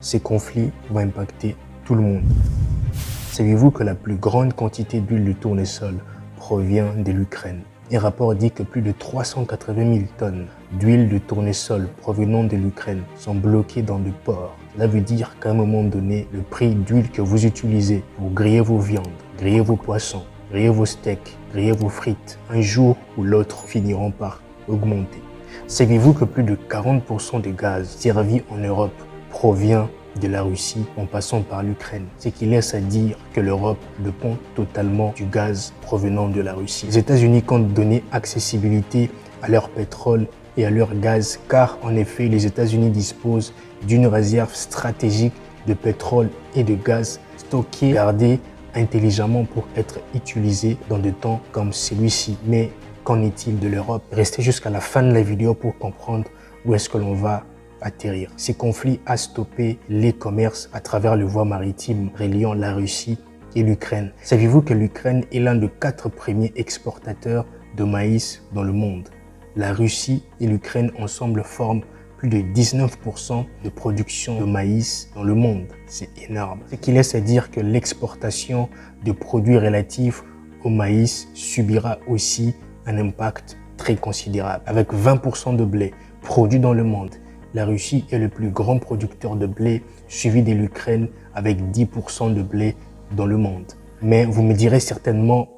Ces conflits vont impacter tout le monde. Savez-vous que la plus grande quantité d'huile de tournesol provient de l'Ukraine? Un rapport dit que plus de 380 000 tonnes d'huile de tournesol provenant de l'Ukraine sont bloquées dans le port. Cela veut dire qu'à un moment donné, le prix d'huile que vous utilisez pour griller vos viandes, griller vos poissons, griller vos steaks, griller vos frites, un jour ou l'autre finiront par augmenter. Savez-vous que plus de 40% des gaz servis en Europe provient de la Russie en passant par l'Ukraine, ce qui laisse à dire que l'Europe dépend totalement du gaz provenant de la Russie. Les États-Unis comptent donner accessibilité à leur pétrole et à leur gaz car en effet les États-Unis disposent d'une réserve stratégique de pétrole et de gaz stockés, gardés intelligemment pour être utilisés dans des temps comme celui-ci. Mais qu'en est-il de l'Europe? Restez jusqu'à la fin de la vidéo pour comprendre où est-ce que l'on va atterrir. Ces conflits a stoppé les commerces à travers les voies maritimes reliant la Russie et l'Ukraine. Savez-vous que l'Ukraine est l'un des 4 premiers exportateurs de maïs dans le monde? La Russie et l'Ukraine ensemble forment plus de 19% de production de maïs dans le monde. C'est énorme. Ce qui laisse à dire que l'exportation de produits relatifs au maïs subira aussi un impact très considérable. Avec 20% de blé produit dans le monde, la Russie est le plus grand producteur de blé, suivi de l'Ukraine avec 10% de blé dans le monde. Mais vous me direz certainement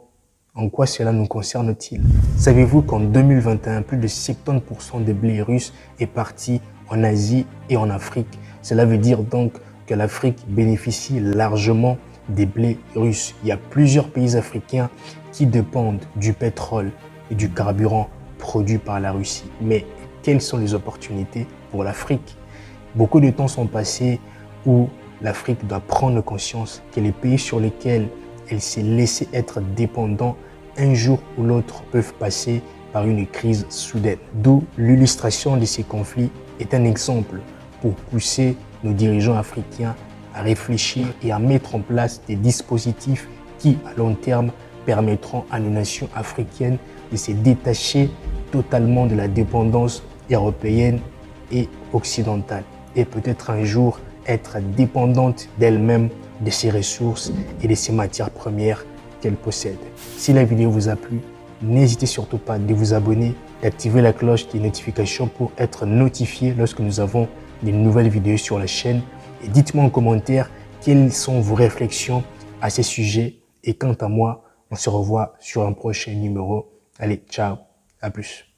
en quoi cela nous concerne-t-il? Savez-vous qu'en 2021, plus de 70% de blé russe est parti en Asie et en Afrique? Cela veut dire donc que l'Afrique bénéficie largement des blés russes. Il y a plusieurs pays africains qui dépendent du pétrole et du carburant produit par la Russie. Mais quelles sont les opportunités pour l'Afrique? Beaucoup de temps sont passés où l'Afrique doit prendre conscience que les pays sur lesquels elle s'est laissée être dépendante, un jour ou l'autre peuvent passer par une crise soudaine. D'où l'illustration de ces conflits est un exemple pour pousser nos dirigeants africains à réfléchir et à mettre en place des dispositifs qui, à long terme, permettront à nos nations africaines de se détacher totalement de la dépendance européenne et occidentale et peut-être un jour être dépendante d'elle-même, de ses ressources et de ses matières premières qu'elle possède. Si la vidéo vous a plu, n'hésitez surtout pas de vous abonner, d'activer la cloche des notifications pour être notifié lorsque nous avons de nouvelles vidéos sur la chaîne. Et dites-moi en commentaire quelles sont vos réflexions à ces sujets. Et quant à moi, on se revoit sur un prochain numéro. Allez, ciao, à plus.